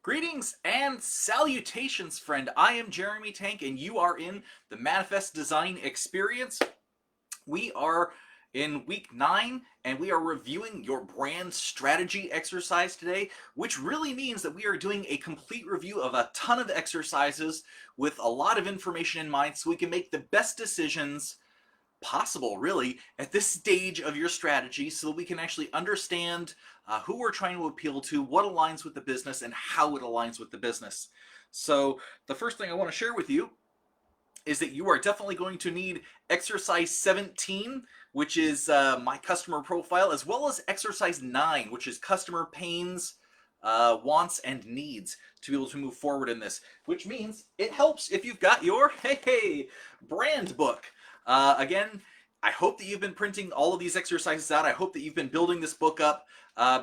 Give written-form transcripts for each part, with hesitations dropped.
Greetings and salutations, friend. I am Jeremy Tank, and you are in the Manifest Design Experience. We are in week 9, and we are reviewing your brand strategy exercise today, which really means that we are doing a complete review of a ton of exercises with a lot of information in mind so we can make the best decisions possible, really, at this stage of your strategy so that we can actually understand who we're trying to appeal to, what aligns with the business, and how it aligns with the business. So the first thing I want to share with you is that you are definitely going to need exercise 17, which is my customer profile, as well as exercise 9, which is customer pains, wants, and needs, to be able to move forward in this, which means it helps if you've got your brand book. Again, I hope that you've been printing all of these exercises out. I hope that you've been building this book up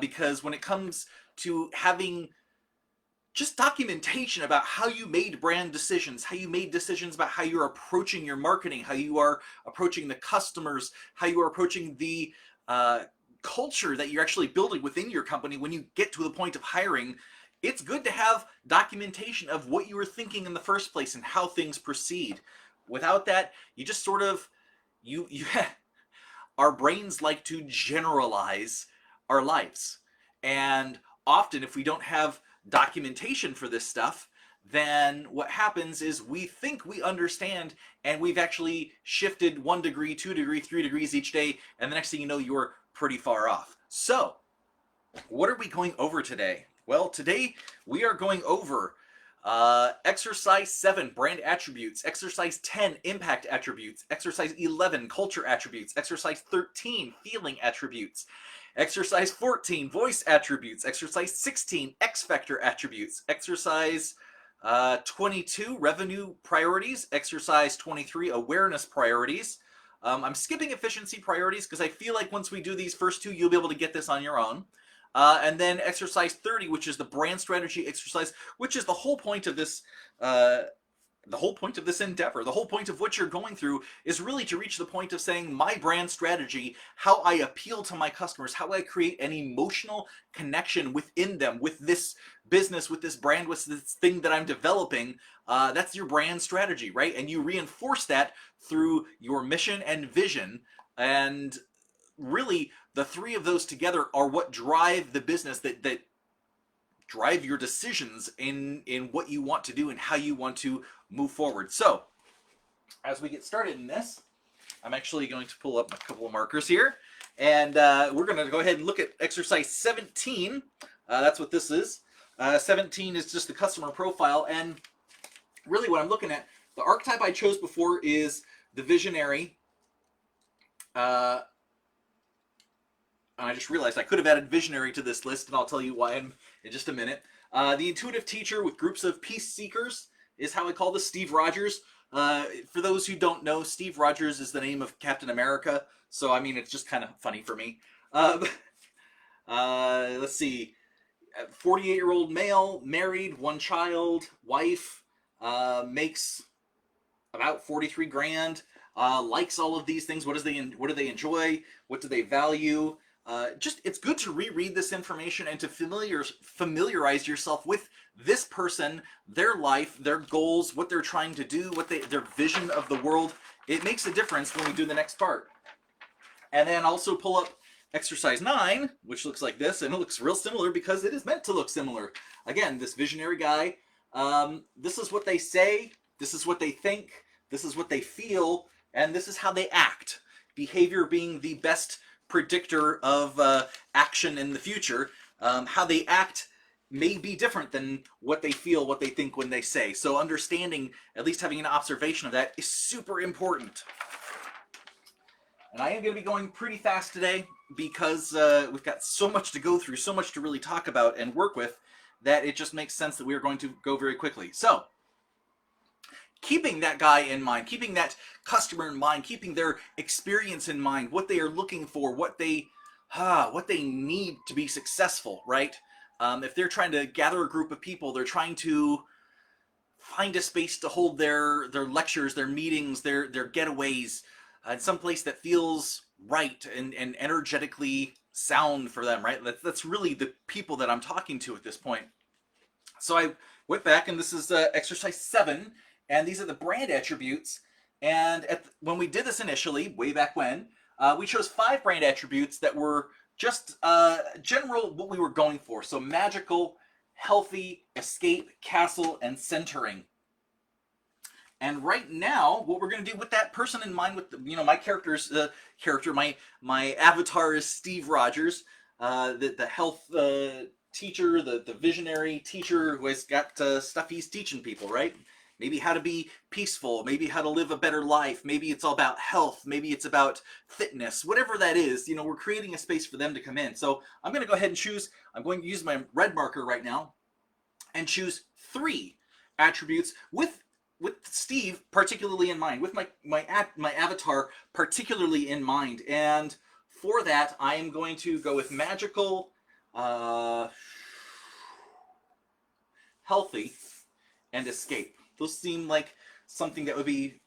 because when it comes to having just documentation about how you made brand decisions, how you made decisions about how you're approaching your marketing, how you are approaching the customers, how you are approaching the culture that you're actually building within your company when you get to the point of hiring, it's good to have documentation of what you were thinking in the first place and how things proceed. Without that, you just sort of, our brains like to generalize our lives. And often if we don't have documentation for this stuff, then what happens is we think we understand and we've actually shifted 1 degree, 2 degree, 3 degrees each day, and the next thing you know, you're pretty far off. So, what are we going over today? Well, today we are going over exercise 7, brand attributes, exercise 10, impact attributes, exercise 11, culture attributes, exercise 13, feeling attributes, exercise 14, voice attributes, exercise 16, X-factor attributes, exercise 22, revenue priorities, exercise 23, awareness priorities. I'm skipping efficiency priorities because I feel like once we do these first two, you'll be able to get this on your own. And then exercise 30, which is the brand strategy exercise, which is the whole point of this endeavor. The whole point of what you're going through is really to reach the point of saying my brand strategy, how I appeal to my customers, how I create an emotional connection within them, with this business, with this brand, with this thing that I'm developing. That's your brand strategy, right? And you reinforce that through your mission and vision. And really, the three of those together are what drive the business, that drive your decisions in what you want to do and how you want to move forward. So, as we get started in this, I'm actually going to pull up a couple of markers here, and we're going to go ahead and look at exercise 17. That's what this is. 17 is just the customer profile, and really what I'm looking at, the archetype I chose before is the visionary. And I just realized I could have added visionary to this list, and I'll tell you why in just a minute. The intuitive teacher with groups of peace seekers is how I call this. Steve Rogers. For those who don't know, Steve Rogers is the name of Captain America, so I mean, it's just kind of funny for me. Let's see. 48-year-old male, married, 1 child, wife, makes about 43 grand, likes all of these things. What do they enjoy? What do they value? It's good to reread this information and to familiarize yourself with this person, their life, their goals, what they're trying to do, their vision of the world. It makes a difference when we do the next part. And then also pull up exercise 9, which looks like this, and it looks real similar because it is meant to look similar. Again, this visionary guy, this is what they say, this is what they think, this is what they feel, and this is how they act. Behavior being the best predictor of action in the future. How they act may be different than what they feel, what they think when they say. So understanding, at least having an observation of that, is super important. And I am going to be going pretty fast today because we've got so much to go through, so much to really talk about and work with, that it just makes sense that we are going to go very quickly. So, keeping that guy in mind, keeping that customer in mind, keeping their experience in mind, what they are looking for, what they need to be successful, right? If they're trying to gather a group of people, they're trying to find a space to hold their lectures, their meetings, their getaways, in some place that feels right and energetically sound for them, right? That's really the people that I'm talking to at this point. So I went back, and this is exercise 7, and these are the brand attributes. And when we did this initially, way back when, we chose 5 brand attributes that were just general what we were going for. So magical, healthy, escape, castle, and centering. And right now, what we're going to do with that person in mind, with my character's my avatar is Steve Rogers, the health teacher, the visionary teacher who has got stuff he's teaching people, right? Maybe how to be peaceful, maybe how to live a better life, maybe it's all about health, maybe it's about fitness, whatever that is, we're creating a space for them to come in. So I'm going to go ahead and choose, I'm going to use my red marker right now and choose 3 attributes with Steve particularly in mind, with my avatar particularly in mind. And for that, I am going to go with magical, healthy, and escape. Those seem like something that would be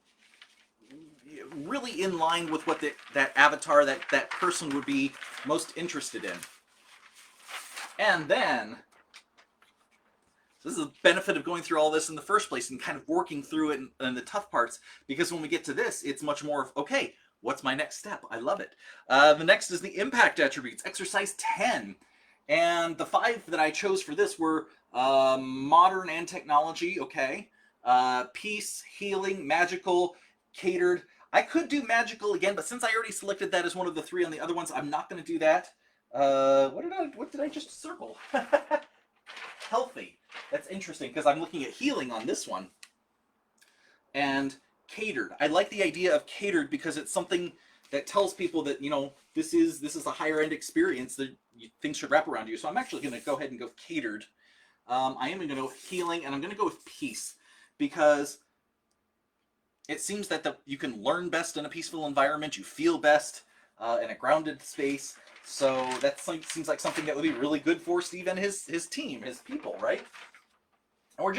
really in line with what that avatar, that person would be most interested in. And then, so this is the benefit of going through all this in the first place and kind of working through it in the tough parts, because when we get to this, it's much more of, okay, what's my next step? I love it. The next is the impact attributes, exercise 10. And the 5 that I chose for this were modern and technology, okay. Peace, healing, magical, catered. I could do magical again, but since I already selected that as one of the 3 on the other ones, I'm not going to do that. What did I just circle? Healthy. That's interesting, because I'm looking at healing on this one. And catered. I like the idea of catered because it's something that tells people that, this is a higher end experience that things should wrap around you. So I'm actually going to go ahead and go catered. I am going to go with healing, and I'm going to go with peace, because it seems that you can learn best in a peaceful environment. You feel best in a grounded space. So that seems like something that would be really good for Steve and his team, his people, right? And we're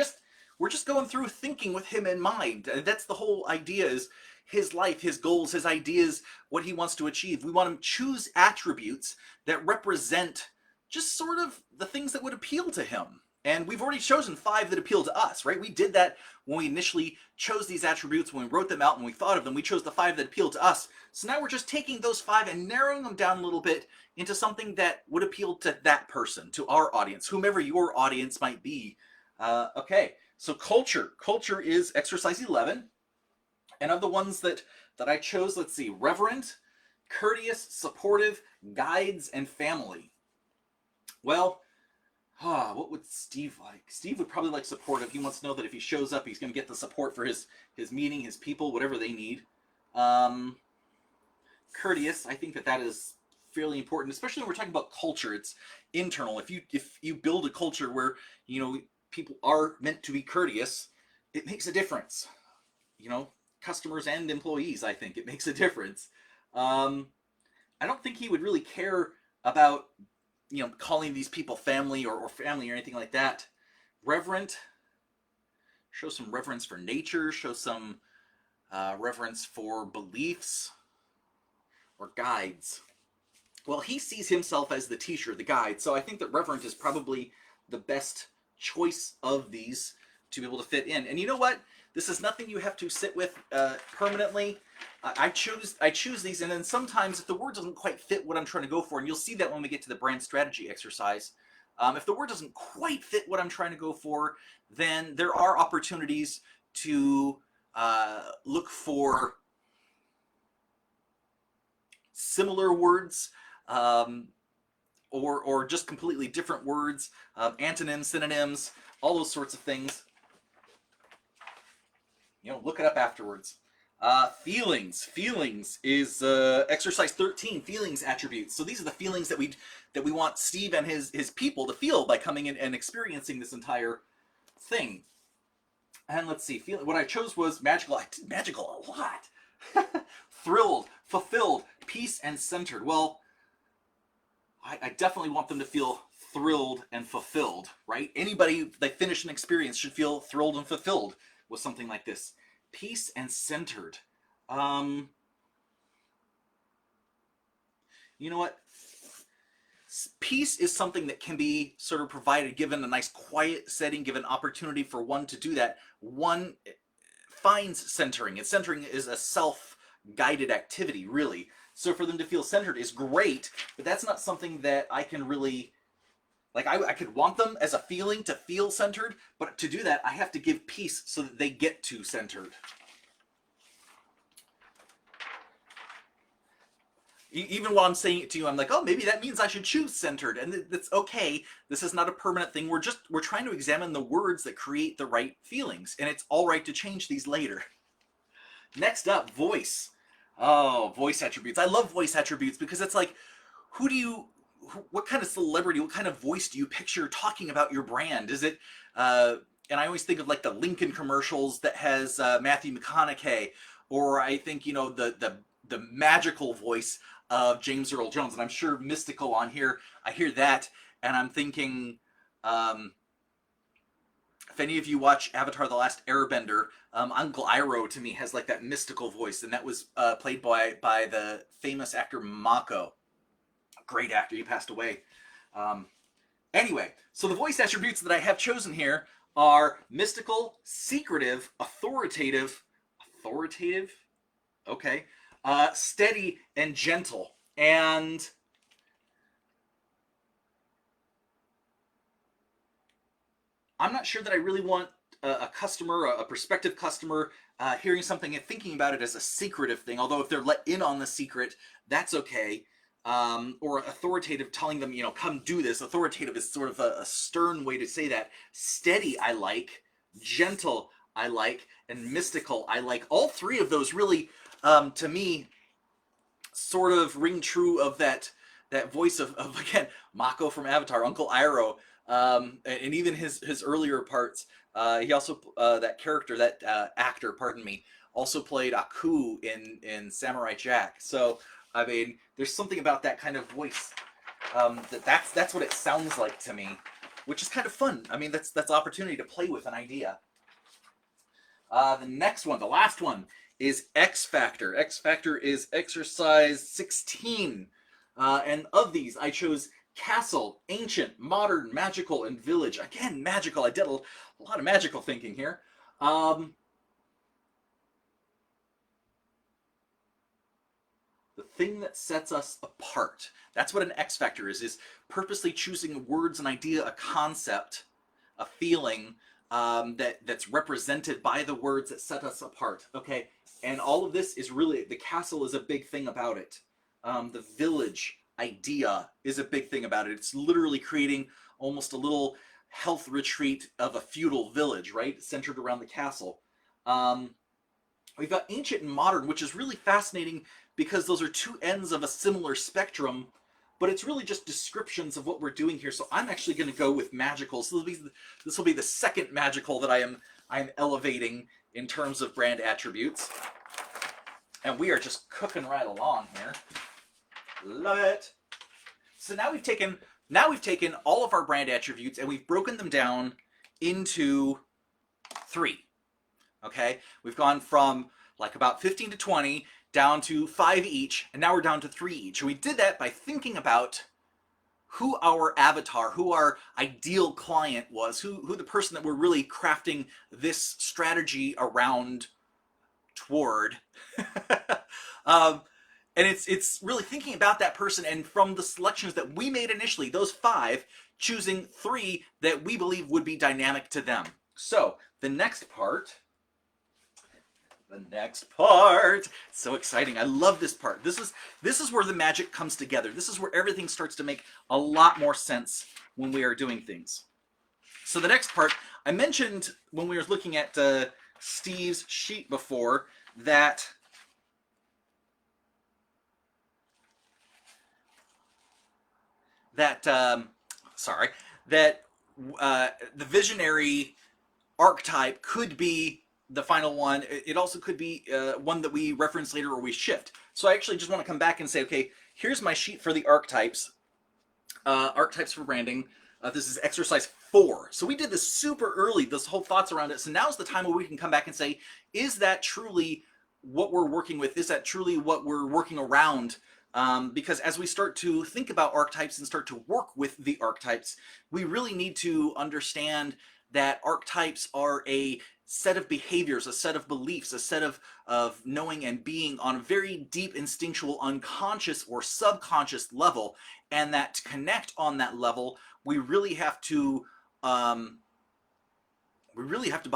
just going through thinking with him in mind. That's the whole idea, is his life, his goals, his ideas, what he wants to achieve. We want to choose attributes that represent just sort of the things that would appeal to him. And we've already chosen 5 that appeal to us, right? We did that when we initially chose these attributes, when we wrote them out, when we thought of them. We chose the 5 that appeal to us. So now we're just taking those 5 and narrowing them down a little bit into something that would appeal to that person, to our audience, whomever your audience might be. Okay, so culture. Culture is exercise 11. And of the ones that I chose, let's see, reverent, courteous, supportive, guides, and family. Well, what would Steve like? Steve would probably like supportive. He wants to know that if he shows up, he's going to get the support for his meeting, his people, whatever they need. Courteous, I think that is fairly important, especially when we're talking about culture. It's internal. If you build a culture where, people are meant to be courteous, it makes a difference. Customers and employees, I think it makes a difference. I don't think he would really care about calling these people family or family or anything like that. Reverent, show some reverence for nature, show some reverence for beliefs, or guides. Well, he sees himself as the teacher, the guide, so I think that reverent is probably the best choice of these to be able to fit in. And you know what? This is nothing you have to sit with permanently. I choose these, and then sometimes if the word doesn't quite fit what I'm trying to go for, and you'll see that when we get to the brand strategy exercise, if the word doesn't quite fit what I'm trying to go for, then there are opportunities to look for similar words, or just completely different words, antonyms, synonyms, all those sorts of things. Look it up afterwards. Feelings. Feelings is exercise 13, feelings attributes. So these are the feelings that we want Steve and his people to feel by coming in and experiencing this entire thing. And let's see, what I chose was magical. I did magical a lot. Thrilled, fulfilled, peace, and centered. Well, I definitely want them to feel thrilled and fulfilled, right? Anybody that finished an experience should feel thrilled and fulfilled with something like this. Peace and centered. You know what? Peace is something that can be sort of provided, given a nice quiet setting, given opportunity for one to do that. One finds centering, and centering is a self-guided activity, really. So for them to feel centered is great, but that's not something that I can really, like, I could want them as a feeling to feel centered, but to do that, I have to give peace so that they get to centered. Even while I'm saying it to you, I'm like, oh, maybe that means I should choose centered, and that's okay. This is not a permanent thing. We're trying to examine the words that create the right feelings, and it's all right to change these later. Next up, voice. Oh, voice attributes. I love voice attributes because it's like, what kind of celebrity, what kind of voice do you picture talking about your brand? Is it, and I always think of like the Lincoln commercials that has Matthew McConaughey, or I think, you know, the magical voice of James Earl Jones, and I'm sure mystical on here. I hear that, and I'm thinking, if any of you watch Avatar: The Last Airbender, Uncle Iroh to me has like that mystical voice, and that was played by the famous actor Mako. Great actor, he passed away. Anyway, so the voice attributes that I have chosen here are mystical, secretive, authoritative, okay, steady, and gentle. And I'm not sure that I really want a customer, a prospective customer, hearing something and thinking about it as a secretive thing, although if they're let in on the secret, that's okay. Or authoritative, telling them, you know, come do this. Authoritative is sort of a stern way to say that. Steady, I like. Gentle, I like. And mystical, I like. All three of those really, to me, sort of ring true of that voice of again, Mako from Avatar, Uncle Iroh, and even his earlier parts. He also, that character, that actor, pardon me, also played Aku in Samurai Jack. So, I mean, there's something about that kind of voice, that's what it sounds like to me, which is kind of fun. I mean, that's opportunity to play with an idea. The next one, the last one, is X Factor. X Factor is exercise 16. And of these, I chose Castle, Ancient, Modern, Magical, and Village. Again, magical. I did a lot of magical thinking here. The thing that sets us apart. That's what an X Factor is purposely choosing words, an idea, a concept, a feeling that's represented by the words that set us apart. Okay, and all of this is really, the castle is a big thing about it. The village idea is a big thing about it. It's literally creating almost a little health retreat of a feudal village, right? Centered around the castle. We've got ancient and modern, which is really fascinating because those are two ends of a similar spectrum, but it's really just descriptions of what we're doing here. So I'm actually going to go with magical. So this will be the second magical that I'm elevating in terms of brand attributes. And we are just cooking right along here. Love it. So now we've taken all of our brand attributes and we've broken them down into 3. Okay? We've gone from like about 15 to 20 down to 5 each, and now we're down to 3 each. And we did that by thinking about who our avatar, who our ideal client was, who the person that we're really crafting this strategy around toward. And it's really thinking about that person, and from the selections that we made initially, those 5, choosing 3 that we believe would be dynamic to them. So the next part, so exciting. I love this part. This is where the magic comes together. This is where everything starts to make a lot more sense when we are doing things. So the next part, I mentioned when we were looking at Steve's sheet before that the visionary archetype could be the final one. It also could be one that we reference later or we shift. So I actually just want to come back and say, okay, here's my sheet for the archetypes. Archetypes for branding. This is exercise 4. So we did this super early, this whole thoughts around it. So now's the time where we can come back and say, is that truly what we're working with? Is that truly what we're working around Because as we start to think about archetypes and start to work with the archetypes, we really need to understand that archetypes are a set of behaviors, a set of beliefs, a set of knowing and being on a very deep, instinctual, unconscious or subconscious level, and that to connect on that level, we really have to buy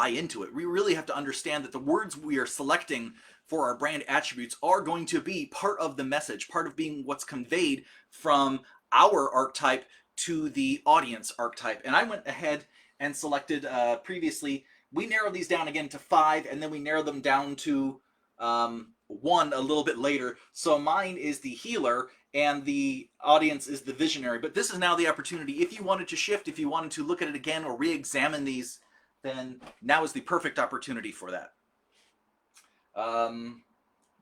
into it. We really have to understand that the words we are selecting for our brand attributes are going to be part of the message, part of being what's conveyed from our archetype to the audience archetype. And I went ahead and selected previously, we narrowed these down again to 5, and then we narrowed them down to 1 a little bit later. So mine is the healer, and the audience is the visionary. But this is now the opportunity. If you wanted to shift, if you wanted to look at it again or re-examine these, then now is the perfect opportunity for that.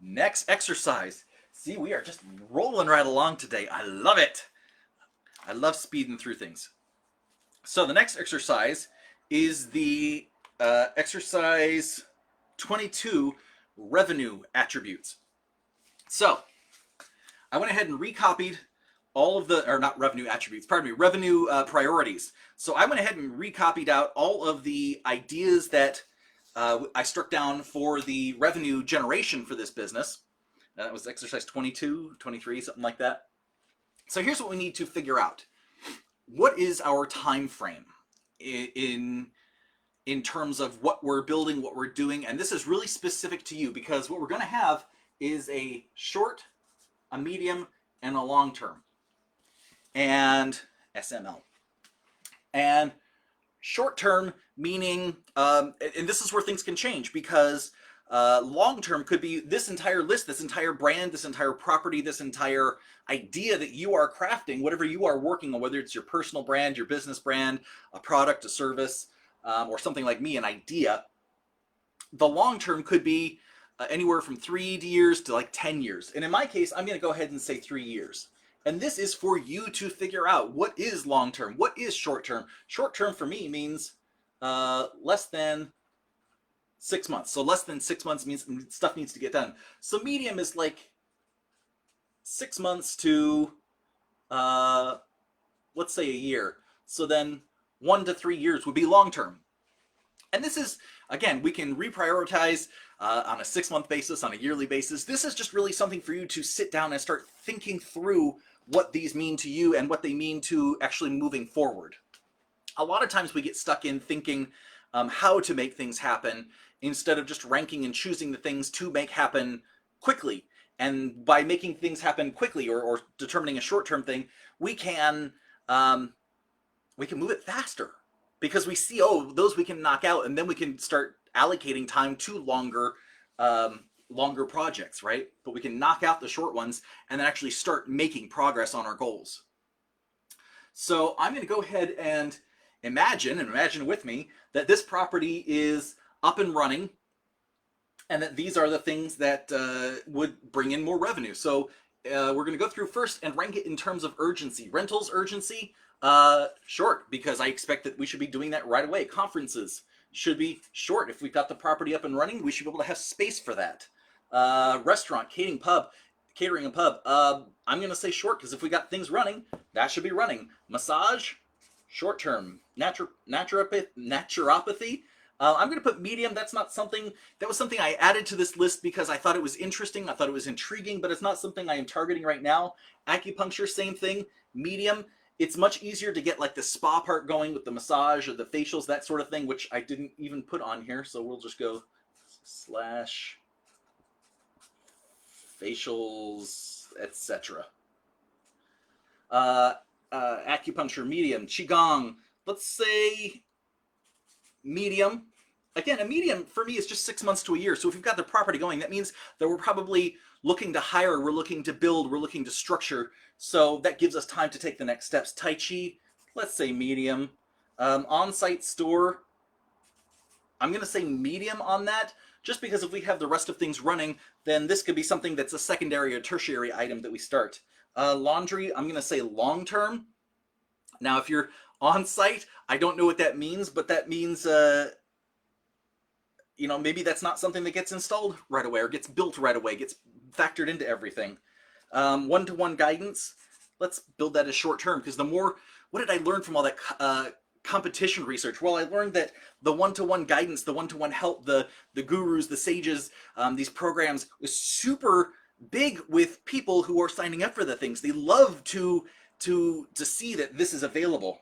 Next exercise. See, we are just rolling right along today. I love it. I love speeding through things. So the next exercise is the exercise 22, revenue attributes. So I went ahead and recopied all of the, or not revenue attributes, pardon me, revenue priorities. So I went ahead and recopied out all of the ideas that I struck down for the revenue generation for this business. That was exercise 22, 23, something like that. So here's what we need to figure out. What is our time frame in terms of what we're building, what we're doing? And this is really specific to you, because what we're going to have is a short, a medium, and a long term, and SML. And short term meaning, and this is where things can change, because long term could be this entire list, this entire brand, this entire property, this entire idea that you are crafting, whatever you are working on, whether it's your personal brand, your business brand, a product, a service, or something like me, an idea. The long term could be anywhere from 3 years to like 10 years. And in my case, I'm going to go ahead and say 3 years. And this is for you to figure out, what is long term? What is short term? Short term for me means less than 6 months. So less than 6 months means stuff needs to get done. So medium is like 6 months to, let's say, a year. So then 1 to 3 years would be long term. And this is, again, we can reprioritize on a 6-month basis, on a yearly basis. This is just really something for you to sit down and start thinking through what these mean to you and what they mean to actually moving forward. A lot of times we get stuck in thinking how to make things happen instead of just ranking and choosing the things to make happen quickly. And by making things happen quickly, or determining a short-term thing, we can move it faster, because we see, oh, those we can knock out, and then we can start allocating time to longer projects, right? But we can knock out the short ones and then actually start making progress on our goals. So I'm going to go ahead and imagine with me that this property is up and running, and that these are the things that would bring in more revenue. So we're going to go through first and rank it in terms of urgency. Rentals urgency, short, because I expect that we should be doing that right away. Conferences should be short. If we've got the property up and running, we should be able to have space for that. Restaurant, catering, and pub. I'm going to say short, because if we got things running, that should be running. Massage, short term. Naturopathy, I'm going to put medium. That was something I added to this list because I thought it was interesting. I thought it was intriguing, but it's not something I am targeting right now. Acupuncture, same thing, medium. It's much easier to get like the spa part going with the massage or the facials, that sort of thing, which I didn't even put on here. So we'll just go /facials, etc. Acupuncture, medium. Qigong, let's say medium. Again, a medium for me is just 6 months to a year. So if we've got the property going, that means that we're probably looking to hire, we're looking to build, we're looking to structure. So that gives us time to take the next steps. Tai Chi, let's say medium. On-site store, I'm going to say medium on that, just because if we have the rest of things running, then this could be something that's a secondary or tertiary item that we start. Laundry, I'm going to say long-term. Now, if you're on-site, I don't know what that means, but that means, maybe that's not something that gets installed right away or gets built right away, gets factored into everything. One-to-one guidance, let's build that as short-term, because the more, what did I learn from all that competition research? Well, I learned that the one-to-one guidance, the one-to-one help, the gurus, the sages, these programs was super big with people who are signing up for the things. They love to see that this is available.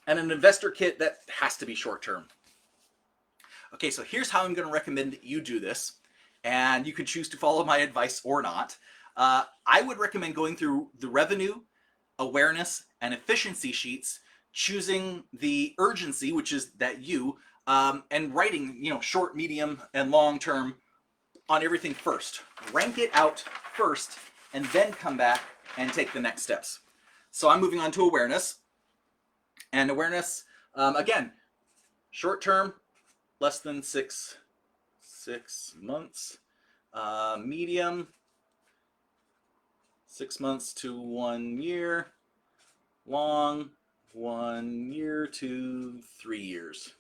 And an investor kit, that has to be short-term. Okay, so here's how I'm going to recommend that you do this, and you can choose to follow my advice or not. I would recommend going through the revenue, awareness, and efficiency sheets, choosing the urgency, which is that you, and writing, short, medium, and long term on everything first. Rank it out first, and then come back and take the next steps. So I'm moving on to awareness. And awareness, again, short term, less than six months. Medium, 6 months to 1 year. Long, 1 year to 3 years.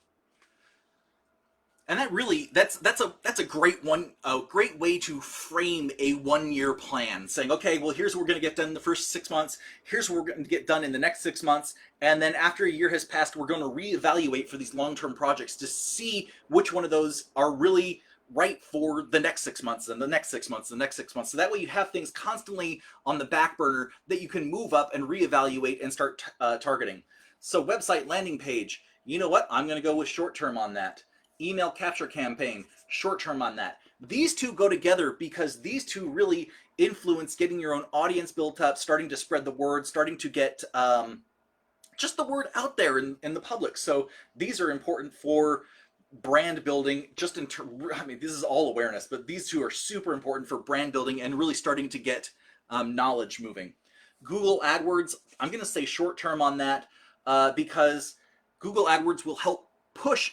And that really, that's a great great way to frame a 1 year plan, saying, okay, well, here's what we're going to get done in the first 6 months, here's what we're going to get done in the next 6 months, and then after a year has passed, we're going to reevaluate for these long-term projects to see which one of those are really right for the next 6 months and the next 6 months and the next 6 months. So that way you have things constantly on the back burner that you can move up and reevaluate and start targeting. So website, landing page, you know what? I'm going to go with short term on that. Email capture campaign, short term on that. These two go together because these two really influence getting your own audience built up, starting to spread the word, starting to get just the word out there in the public. So these are important for brand building. Just I mean, this is all awareness, but these two are super important for brand building and really starting to get knowledge moving. Google AdWords, I'm going to say short term on that because Google AdWords will help push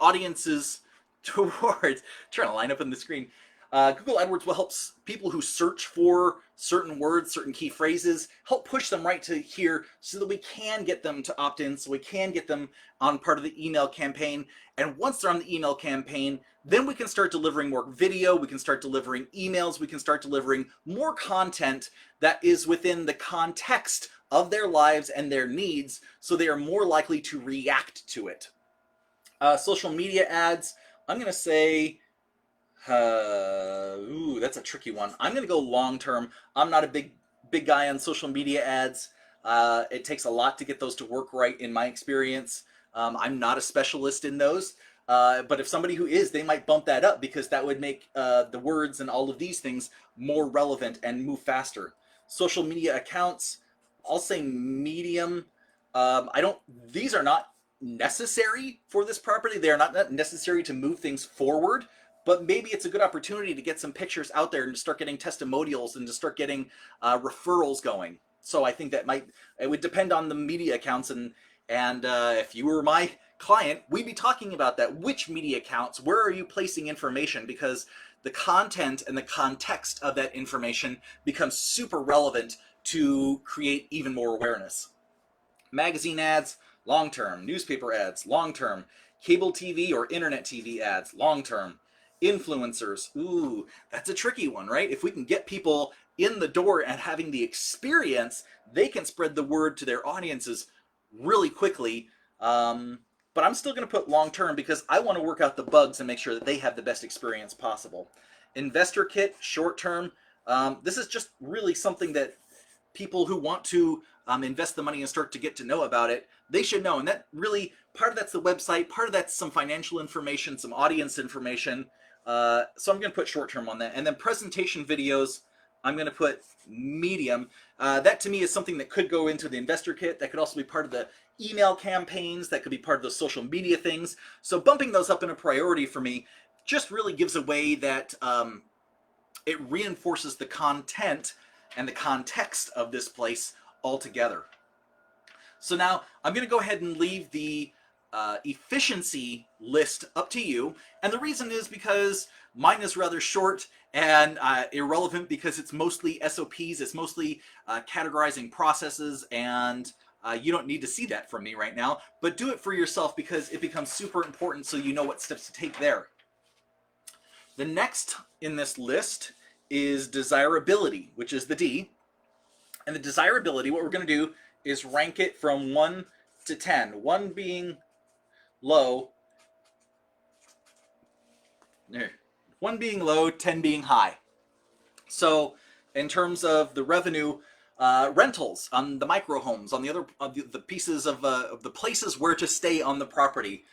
audiences towards, trying to line up on the screen. Google AdWords will help people who search for certain words, certain key phrases, help push them right to here so that we can get them to opt in, so we can get them on part of the email campaign. And once they're on the email campaign, then we can start delivering more video, we can start delivering emails, we can start delivering more content that is within the context of their lives and their needs, so they are more likely to react to it. Social media ads, I'm going to say, that's a tricky one. I'm going to go long term. I'm not a big guy on social media ads. It takes a lot to get those to work right in my experience. I'm not a specialist in those. But if somebody who is, they might bump that up because that would make the words and all of these things more relevant and move faster. Social media accounts, I'll say medium. These are not necessary for this property. They are not necessary to move things forward, but maybe it's a good opportunity to get some pictures out there and to start getting testimonials and to start getting referrals going. So I think that it would depend on the media accounts, and if you were my client, we'd be talking about that. Which media accounts, where are you placing information? Because the content and the context of that information becomes super relevant to create even more awareness. Magazine ads, long-term. Newspaper ads, long-term. Cable TV or internet TV ads, long-term. Influencers, ooh, that's a tricky one, right? If we can get people in the door and having the experience, they can spread the word to their audiences really quickly. But I'm still going to put long-term because I want to work out the bugs and make sure that they have the best experience possible. Investor kit, short-term. This is just really something that people who want to invest the money and start to get to know about it, they should know. And that really, part of that's the website, part of that's some financial information, some audience information. So I'm going to put short-term on that. And then presentation videos, I'm going to put medium. That to me is something that could go into the investor kit. That could also be part of the email campaigns. That could be part of the social media things. So bumping those up in a priority for me just really gives a way that it reinforces the content and the context of this place altogether. So now I'm going to go ahead and leave the efficiency list up to you. And the reason is because mine is rather short and irrelevant because it's mostly SOPs, it's mostly categorizing processes, and you don't need to see that from me right now. But do it for yourself because it becomes super important so you know what steps to take there. The next in this list is desirability, which is the D. And the desirability, what we're going to do is rank it from 1 to 10. 1 being low, 10 being high. So in terms of the revenue, rentals on the micro homes, on the other the pieces of the places where to stay on the property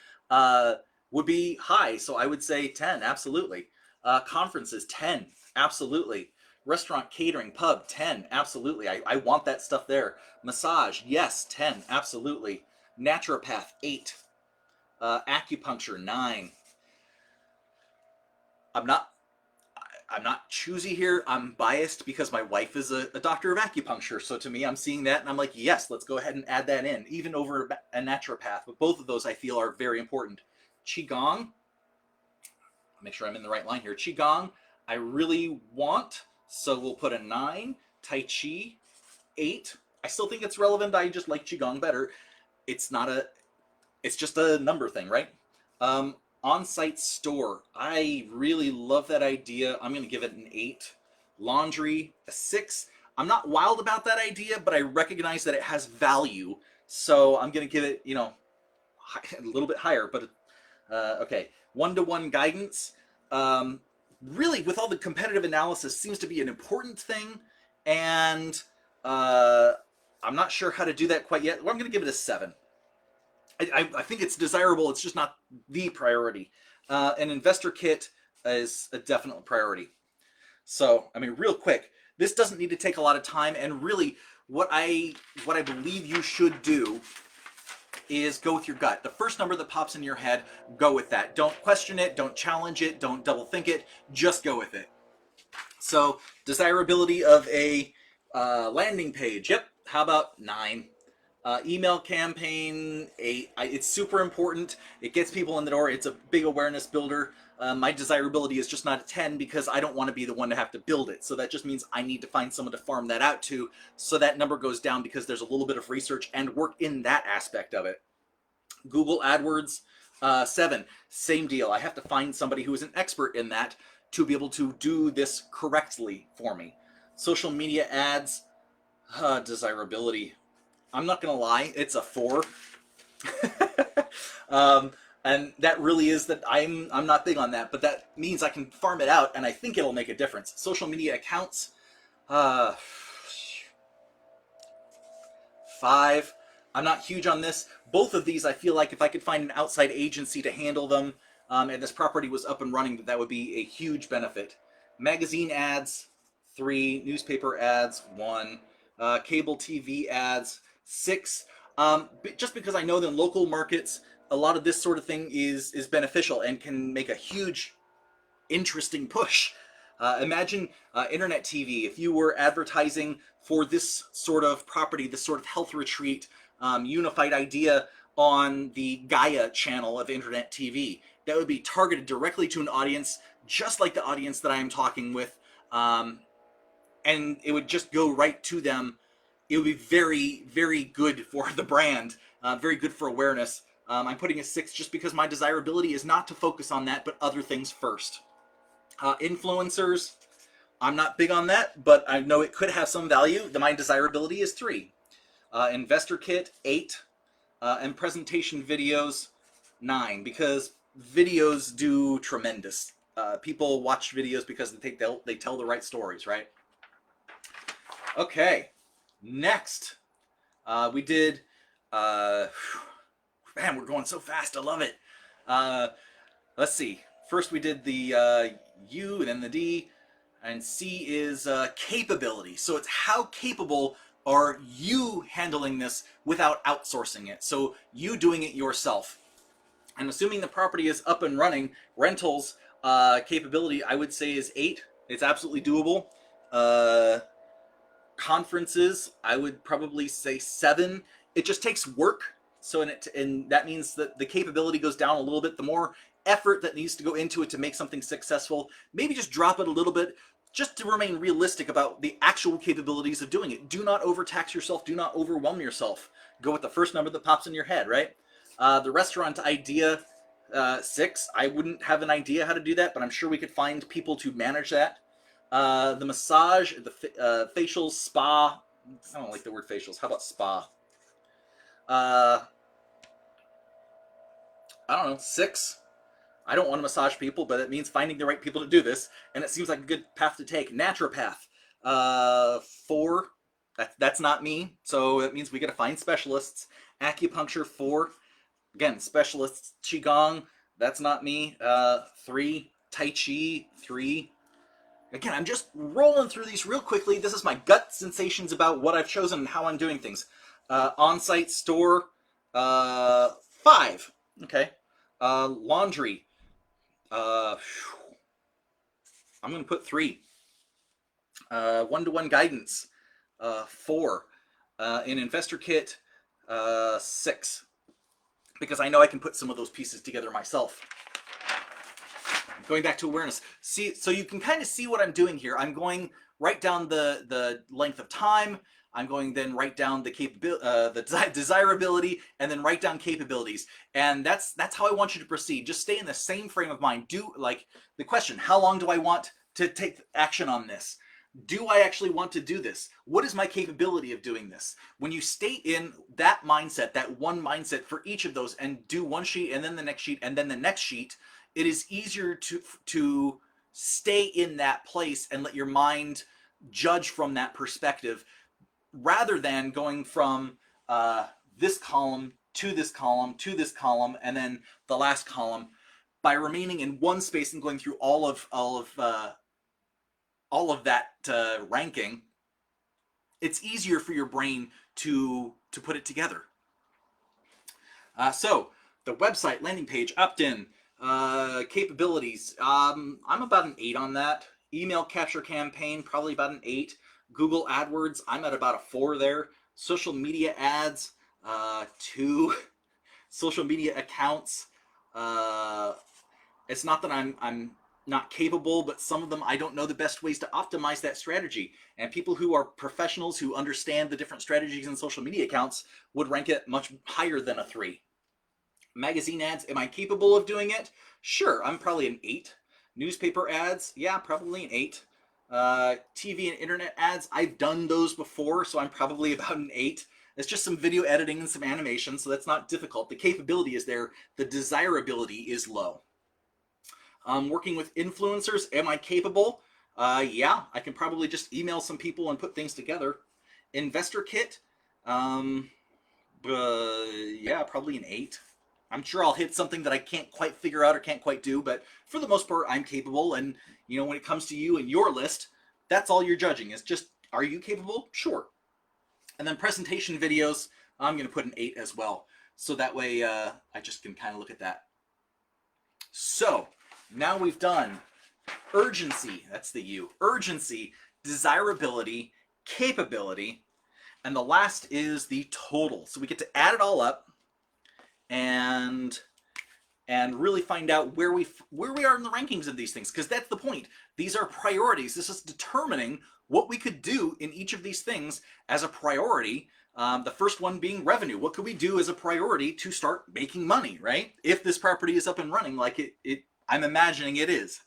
would be high. So I would say 10, absolutely. Conferences, 10, absolutely. Restaurant, catering, pub, 10, absolutely. I want that stuff there. Massage, yes, 10, absolutely. Naturopath, 8. Acupuncture, 9. I'm not choosy here. I'm biased because my wife is a doctor of acupuncture. So to me, I'm seeing that and I'm like, yes, let's go ahead and add that in, even over a naturopath. But both of those I feel are very important. Qigong, make sure I'm in the right line here. Qigong, I really want, so we'll put a 9. Tai Chi, 8. I still think it's relevant. I just like Qigong better. It's just a number thing, right? On-site store. I really love that idea. I'm going to give it an 8. Laundry, a 6. I'm not wild about that idea, but I recognize that it has value. So I'm going to give it, a little bit higher. But okay, one-to-one guidance. Really, with all the competitive analysis, seems to be an important thing. And I'm not sure how to do that quite yet. Well, I'm going to give it a 7. I think it's desirable. It's just not the priority. An investor kit is a definite priority. So, I mean, real quick, this doesn't need to take a lot of time. And really, what I believe you should do is go with your gut. The first number that pops in your head, go with that. Don't question it. Don't challenge it. Don't double think it. Just go with it. So, desirability of a landing page. Yep. How about 9? Email campaign, 8. It's super important. It gets people in the door. It's a big awareness builder. My desirability is just not a 10 because I don't want to be the one to have to build it. So that just means I need to find someone to farm that out to, so that number goes down because there's a little bit of research and work in that aspect of it. Google AdWords, 7. Same deal. I have to find somebody who is an expert in that to be able to do this correctly for me. Social media ads, desirability. I'm not going to lie, it's a 4. And that really is that I'm not big on that, but that means I can farm it out and I think it'll make a difference. Social media accounts, 5. I'm not huge on this. Both of these, I feel like if I could find an outside agency to handle them and this property was up and running, that would be a huge benefit. Magazine ads, 3. Newspaper ads, 1. Cable TV ads, 6. Just because I know that in local markets, a lot of this sort of thing is beneficial and can make a huge, interesting push. Imagine internet TV. If you were advertising for this sort of property, this sort of health retreat, unified idea on the Gaia channel of internet TV, that would be targeted directly to an audience, just like the audience that I am talking with, and it would just go right to them. It would be very, very good for the brand, very good for awareness. I'm putting a 6 just because my desirability is not to focus on that, but other things first. Influencers, I'm not big on that, but I know it could have some value. My desirability is 3. Investor kit, 8. And presentation videos, 9, because videos do tremendous. People watch videos because they tell the right stories, right? Okay. Next, we did, man, we're going so fast. I love it. Let's see. First we did the U and then the D, and C is capability. So it's how capable are you handling this without outsourcing it? So you doing it yourself. And assuming the property is up and running, rentals capability, I would say, is 8. It's absolutely doable. Conferences, I would probably say 7. It just takes work, so and that means that the capability goes down a little bit. The more effort that needs to go into it to make something successful, maybe just drop it a little bit, just to remain realistic about the actual capabilities of doing it. Do not overtax yourself. Do not overwhelm yourself. Go with the first number that pops in your head, right? The restaurant idea, 6. I wouldn't have an idea how to do that, but I'm sure we could find people to manage that. The massage, the facial, spa. I don't like the word facials. How about spa? I don't know, 6. I don't want to massage people, but it means finding the right people to do this, and it seems like a good path to take. Naturopath, 4. That's not me, so it means we got to find specialists. Acupuncture, 4. Again, specialists. Qigong, that's not me. 3. Tai Chi, 3. Again, I'm just rolling through these real quickly. This is my gut sensations about what I've chosen and how I'm doing things. On-site store, 5. Okay. Laundry. I'm going to put 3. One-to-one guidance, 4. An investor kit, 6. Because I know I can put some of those pieces together myself. Going back to awareness. See, so you can kind of see what I'm doing here. I'm going right down the length of time. I'm going then right down the desirability, and then write down capabilities. And that's how I want you to proceed. Just stay in the same frame of mind. Do, like, the question, how long do I want to take action on this? Do I actually want to do this? What is my capability of doing this? When you stay in that mindset, that one mindset for each of those, and do one sheet and then the next sheet and then the next sheet, it is easier to stay in that place and let your mind judge from that perspective, rather than going from this column to this column to this column and then the last column. By remaining in one space and going through all of that ranking, it's easier for your brain to put it together. So the website, landing page, opt-in, capabilities. I'm about an 8 on that. Email capture campaign, probably about an 8. Google AdWords, I'm at about a 4 there. Social media ads, 2. Social media accounts. It's not that I'm not capable, but some of them I don't know the best ways to optimize that strategy. And people who are professionals who understand the different strategies in social media accounts would rank it much higher than a 3. Magazine ads, am I capable of doing it? Sure, I'm probably an 8. Newspaper ads, yeah, probably an 8. TV and internet ads, I've done those before, so I'm probably about an 8. It's just some video editing and some animation, so that's not difficult. The capability is there. The desirability is low. Working with influencers, am I capable? Yeah, I can probably just email some people and put things together. Investor kit, yeah, probably an 8. I'm sure I'll hit something that I can't quite figure out or can't quite do, but for the most part, I'm capable. And, you know, when it comes to you and your list, that's all you're judging. Is just, are you capable? Sure. And then presentation videos, I'm going to put an 8 as well. So that way I just can kind of look at that. So now we've done urgency, that's the U, urgency, desirability, capability, and the last is the total. So we get to add it all up and really find out where we are in the rankings of these things, because that's the point. These are priorities. This is determining what we could do in each of these things as a priority. The first one being revenue. What could we do as a priority to start making money, right? If this property is up and running like I'm imagining it is.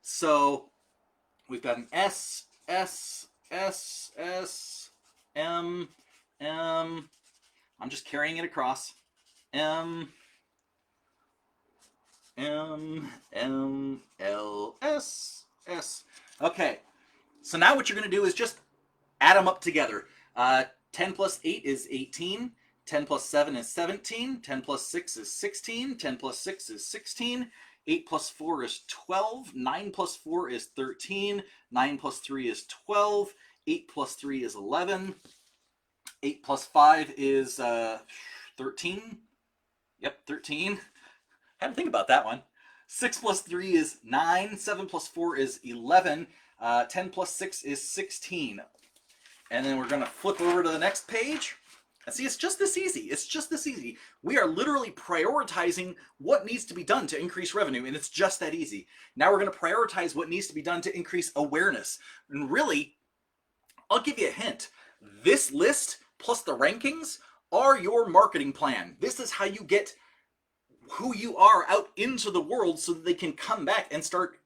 So we've got an S, S, S, S, M, M. I'm just carrying it across. M, M, M, L, S, S. Okay, so now what you're going to do is just add them up together. 10 plus 8 is 18. 10 plus 7 is 17. 10 plus 6 is 16. 10 plus 6 is 16. 8 plus 4 is 12. 9 plus 4 is 13. 9 plus 3 is 12. 8 plus 3 is 11. 8 plus 5 is 13. Yep, 13. Had to think about that one. 6 plus 3 is 9. 7 plus 4 is 11. 10 plus 6 is 16. And then we're going to flip over to the next page. And see, it's just this easy. It's just this easy. We are literally prioritizing what needs to be done to increase revenue, and it's just that easy. Now we're going to prioritize what needs to be done to increase awareness. And really, I'll give you a hint. This list plus the rankings are your marketing plan. This is how you get who you are out into the world so that they can come back and start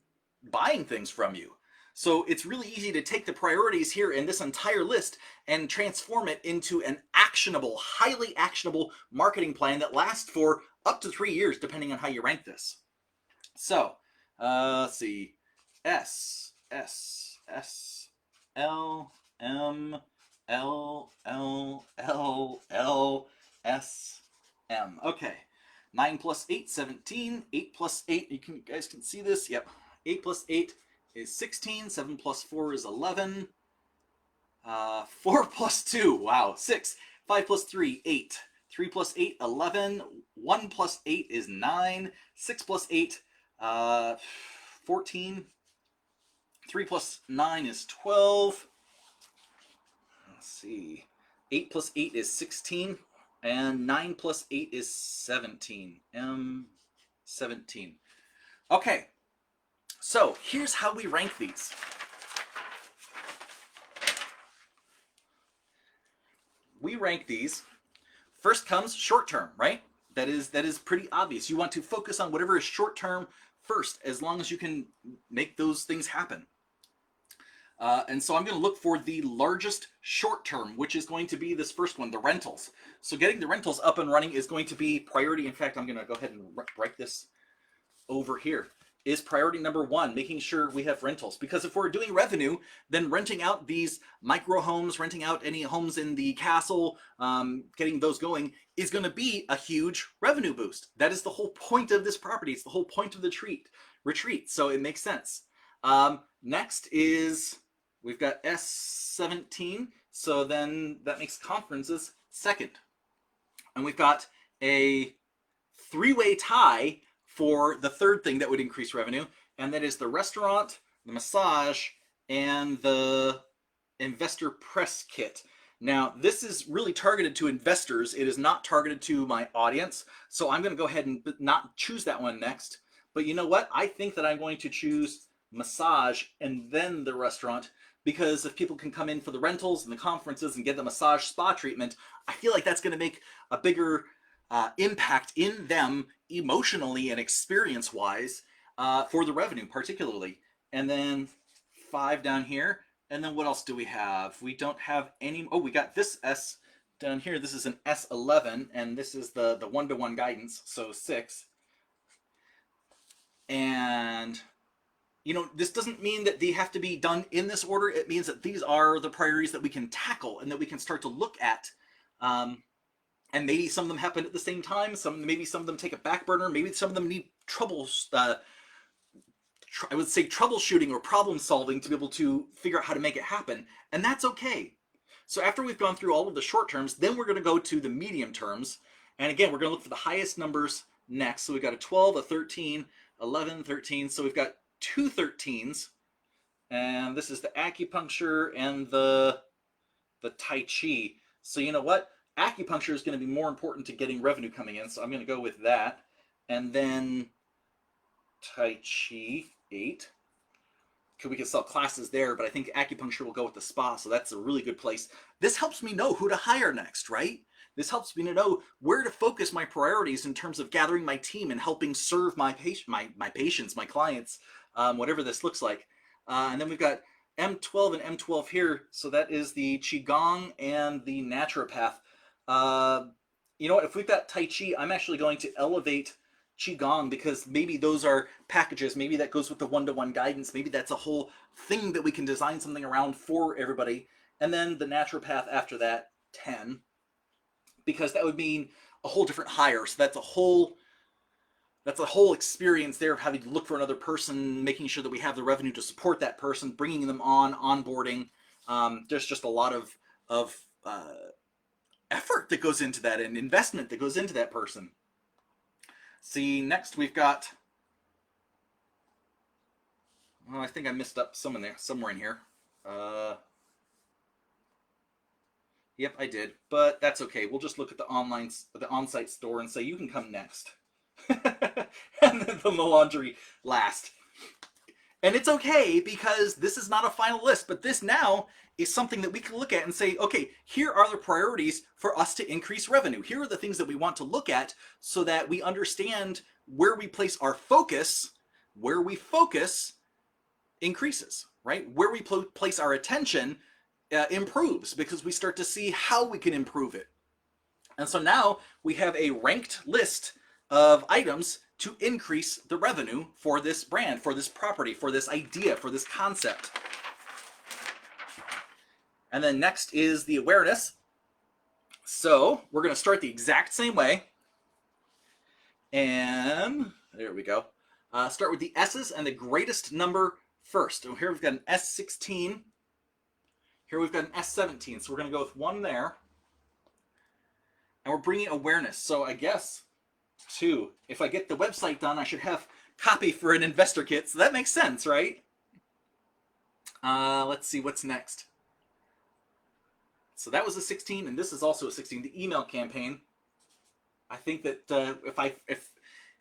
buying things from you. So it's really easy to take the priorities here in this entire list and transform it into an actionable, highly actionable marketing plan that lasts for up to 3 years, depending on how you rank this. So, let's see. S, S, S, L, M, L, L, L, L, S, M. Okay. 9 plus 8, 17. 8 plus 8, you guys can see this. Yep. 8 plus 8 is 16. 7 plus 4 is 11. 4 plus 2, wow, 6. 5 plus 3, 8. 3 plus 8, 11. 1 plus 8 is 9. 6 plus 8, 14. 3 plus 9 is 12. Let's see. 8 plus 8 is 16. And 9 plus 8 is 17. 17. Okay, so here's how we rank these. We rank these. First comes short term, right? That is pretty obvious. You want to focus on whatever is short term first, as long as you can make those things happen. And so I'm going to look for the largest short term, which is going to be this first one, the rentals. So getting the rentals up and running is going to be priority. In fact, I'm going to go ahead and write this over here. Is priority number 1, making sure we have rentals. Because if we're doing revenue, then renting out these micro homes, renting out any homes in the castle, getting those going is going to be a huge revenue boost. That is the whole point of this property. It's the whole point of the retreat. So it makes sense. Next is, we've got S17. So then that makes conferences second. And we've got a 3-way tie for the third thing that would increase revenue, and that is the restaurant, the massage, and the investor press kit. Now, this is really targeted to investors. It is not targeted to my audience, so I'm going to go ahead and not choose that one next. But you know what? I think that I'm going to choose massage and then the restaurant, because if people can come in for the rentals and the conferences and get the massage spa treatment, I feel like that's going to make a bigger impact in them emotionally and experience-wise for the revenue particularly. And then 5 down here. And then what else do we have? We don't have any. Oh, we got this S down here. This is an S11, and this is the one-to-one guidance, so 6. And you know, this doesn't mean that they have to be done in this order. It means that these are the priorities that we can tackle and that we can start to look at. And maybe some of them happen at the same time. Maybe some of them take a back burner. Maybe some of them need I would say troubleshooting or problem solving to be able to figure out how to make it happen. And that's okay. So after we've gone through all of the short terms, then we're going to go to the medium terms. And again, we're going to look for the highest numbers next. So we've got a 12, a 13, 11, 13. So we've got 2 13s. And this is the acupuncture and the Tai Chi. So you know what? Acupuncture is going to be more important to getting revenue coming in, so I'm going to go with that. And then Tai Chi, 8. Because we can sell classes there, but I think acupuncture will go with the spa, so that's a really good place. This helps me know who to hire next, right? This helps me to know where to focus my priorities in terms of gathering my team and helping serve my patients, my clients, whatever this looks like. And then we've got M12 and M12 here, so that is the Qigong and the naturopath. You know what, if we've got Tai Chi, I'm actually going to elevate Qigong, because maybe those are packages. Maybe that goes with the one-to-one guidance. Maybe that's a whole thing that we can design something around for everybody. And then the naturopath after that, 10, because that would mean a whole different hire. So that's a whole experience there of having to look for another person, making sure that we have the revenue to support that person, bringing them on, onboarding. There's just a lot of effort that goes into that and investment that goes into that person. See, next we've got, well, I think I missed up somewhere in here. Yep, I did, but that's okay. We'll just look at the on-site store and say you can come next. And then the laundry last. And it's okay, because this is not a final list, but this now is something that we can look at and say, okay, here are the priorities for us to increase revenue. Here are the things that we want to look at so that we understand where we place our focus, where we focus increases. right? Where we place our attention improves because we start to see how we can improve it. And so now we have a ranked list of items to increase the revenue for this brand, for this property, for this idea, for this concept. And then next is the awareness. So we're going to start the exact same way. And there we go. Start with the S's and the greatest number first. So here we've got an S16. Here we've got an S17. So we're going to go with one there. And we're bringing awareness. So I guess, too, if I get the website done, I should have copy for an investor kit. So that makes sense, right? Let's see what's next. So that was a 16, and this is also a 16, the email campaign. I think that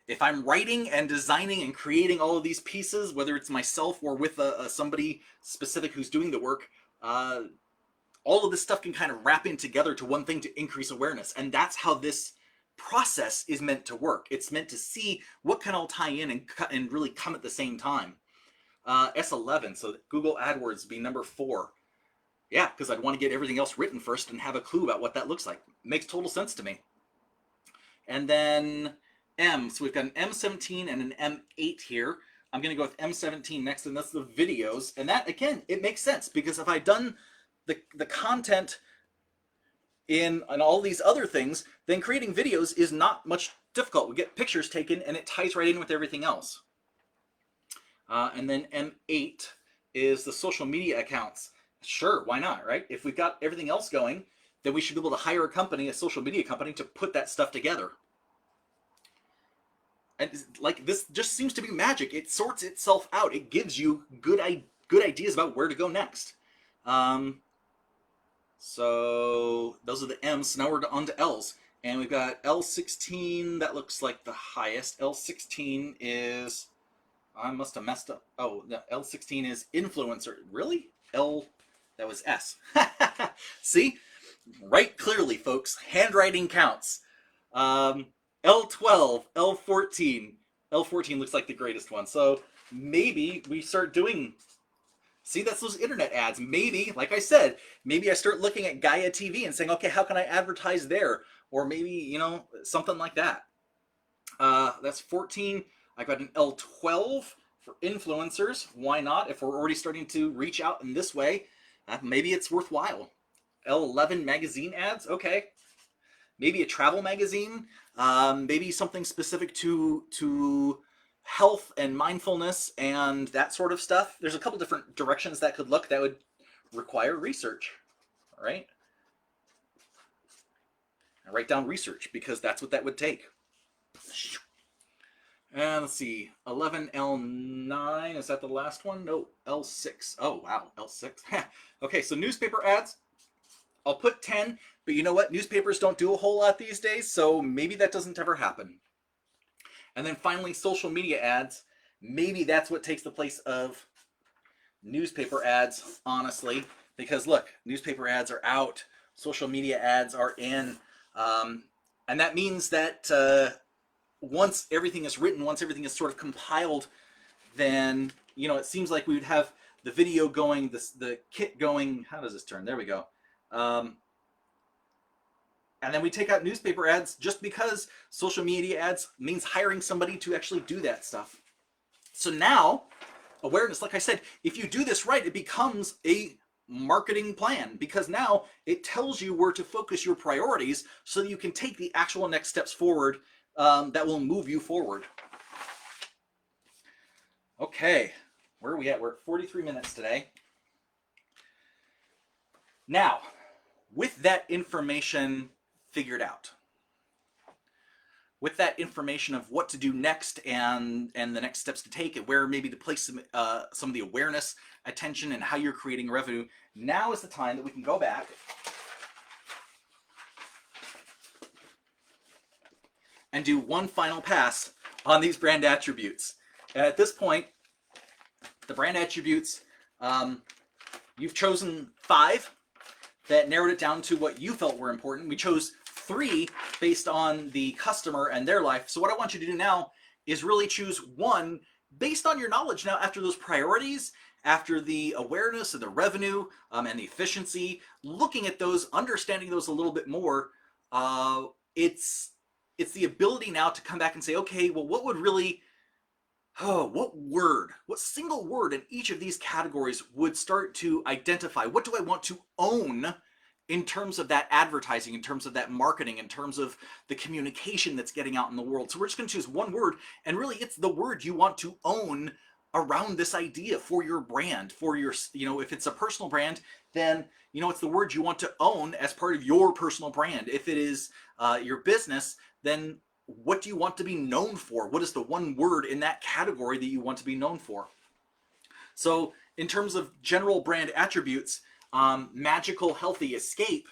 if I'm writing and designing and creating all of these pieces, whether it's myself or with somebody specific who's doing the work, all of this stuff can kind of wrap in together to one thing to increase awareness. And that's how this process is meant to work. It's meant to see what can all tie in and really come at the same time. S11, so Google AdWords be number 4. Yeah, because I'd want to get everything else written first and have a clue about what that looks like. Makes total sense to me. And then M, so we've got an M17 and an M8 here. I'm going to go with M17 next, and that's the videos. And that, again, it makes sense, because if I've done the content in all these other things, then creating videos is not much difficult. We get pictures taken, and it ties right in with everything else. And then M8 is the social media accounts. Sure, why not, right? If we've got everything else going, then we should be able to hire a company, a social media company, to put that stuff together. And like, this just seems to be magic. It sorts itself out. It gives you good ideas about where to go next. So those are the M's. So now we're on to L's. And we've got L16. That looks like the highest. L16 is... I must have messed up. Oh, no, L16 is influencer. Really? That was S. See? Write clearly, folks. Handwriting counts. L12, L14. L14 looks like the greatest one. So maybe we start doing... See, that's those internet ads. Maybe, like I said, maybe I start looking at Gaia TV and saying, okay, how can I advertise there? Or maybe, you know, something like that. That's 14. I got an L12 for influencers. Why not? If we're already starting to reach out in this way, maybe it's worthwhile. L11 magazine ads. Okay. Maybe a travel magazine. Maybe something specific to health and mindfulness and that sort of stuff. There's a couple different directions that could look that would require research, right? I write down research because that's what that would take. And let's see, 11L9, is that the last one? No, L6. Oh, wow, L6. Okay, so newspaper ads, I'll put 10, but you know what? Newspapers don't do a whole lot these days, so maybe that doesn't ever happen. And then finally, social media ads. Maybe that's what takes the place of newspaper ads, honestly. Because look, newspaper ads are out. Social media ads are in. And that means that once everything is written, once everything is sort of compiled, then, you know, it seems like we would have the video going, the kit going. How does this turn? There we go. And then we take out newspaper ads just because social media ads means hiring somebody to actually do that stuff. So now, awareness, like I said, if you do this right, it becomes a marketing plan, because now it tells you where to focus your priorities so that you can take the actual next steps forward that will move you forward. Okay, where are we at? We're at 43 minutes today. Now, with that information figured out, with that information of what to do next and the next steps to take and where maybe to place some of the awareness, attention, and how you're creating revenue, now is the time that we can go back and do one final pass on these brand attributes. And at this point, the brand attributes, you've chosen 5 that narrowed it down to what you felt were important. We chose 3 based on the customer and their life. So what I want you to do now is really choose 1 based on your knowledge. Now, after those priorities, after the awareness and the revenue and the efficiency, looking at those, understanding those a little bit more, it's the ability now to come back and say, okay, well, what would really, what single word in each of these categories would start to identify, what do I want to own in terms of that advertising, in terms of that marketing, in terms of the communication that's getting out in the world. So we're just going to choose one word, and really it's the word you want to own around this idea for your brand, for your, if it's a personal brand, then, it's the word you want to own as part of your personal brand. If it is your business, then what do you want to be known for? What is the one word in that category that you want to be known for? So in terms of general brand attributes, magical, healthy, escape,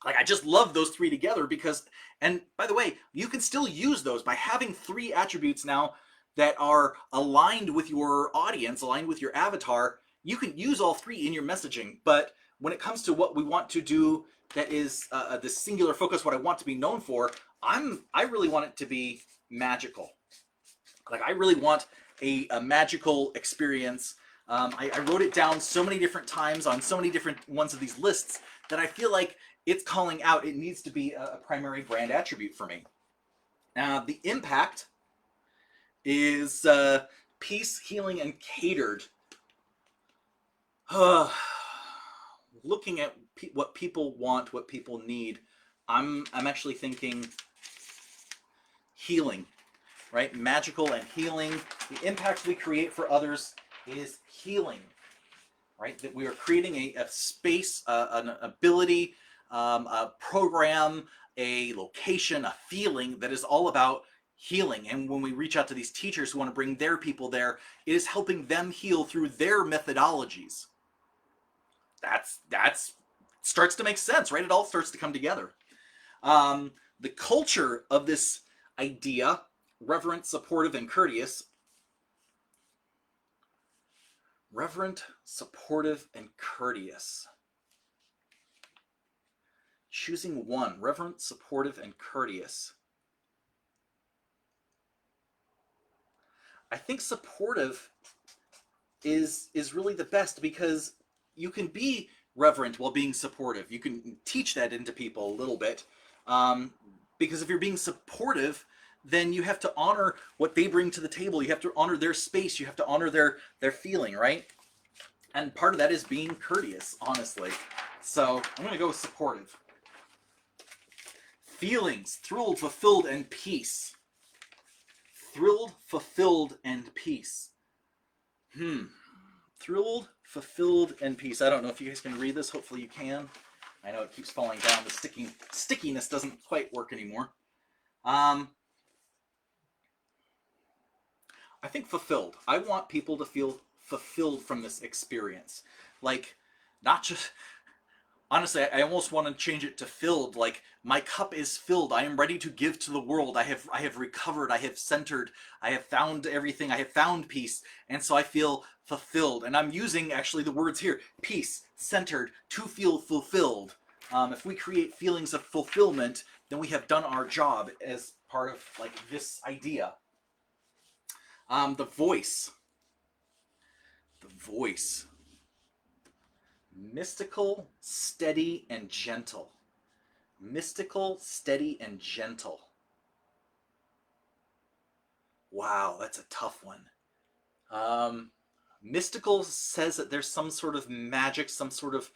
like I just love those three together because, and by the way, you can still use those by having three attributes now that are aligned with your audience, aligned with your avatar. You can use all three in your messaging, but when it comes to what we want to do, that is the singular focus, what I want to be known for, I really want it to be magical. Like I really want a magical experience. I wrote it down so many different times on so many different ones of these lists that I feel like it's calling out. It needs to be a primary brand attribute for me. The impact is peace, healing, and catered. Looking at what people want, what people need, I'm actually thinking healing, right? Magical and healing. The impact we create for others is healing, right? That we are creating a space, an ability, a program, a location, a feeling that is all about healing. And when we reach out to these teachers who want to bring their people there, it is helping them heal through their methodologies. That's starts to make sense, right? It all starts to come together. The culture of this idea, reverent, supportive, and courteous. Reverent, supportive, and courteous. Choosing one. Reverent, supportive, and courteous. I think supportive is really the best because you can be reverent while being supportive. You can teach that into people a little bit. Because if you're being supportive, then you have to honor what they bring to the table. You have to honor their space. You have to honor their feeling, right? And part of that is being courteous, honestly. So I'm going to go with supportive. Feelings, thrilled, fulfilled, and peace. Thrilled, fulfilled, and peace. Thrilled, fulfilled, and peace. I don't know if you guys can read this. Hopefully you can. I know it keeps falling down. The stickiness doesn't quite work anymore. I think fulfilled. I want people to feel fulfilled from this experience. Like, not just... Honestly, I almost want to change it to filled. Like, my cup is filled. I am ready to give to the world. I have recovered. I have centered. I have found everything. I have found peace. And so I feel fulfilled. And I'm using, actually, the words here. Peace, centered, to feel fulfilled. If we create feelings of fulfillment, then we have done our job as part of, like, this idea. The voice. The voice. Mystical, steady, and gentle. Mystical, steady, and gentle. Wow, that's a tough one. Mystical says that there's some sort of magic, some sort of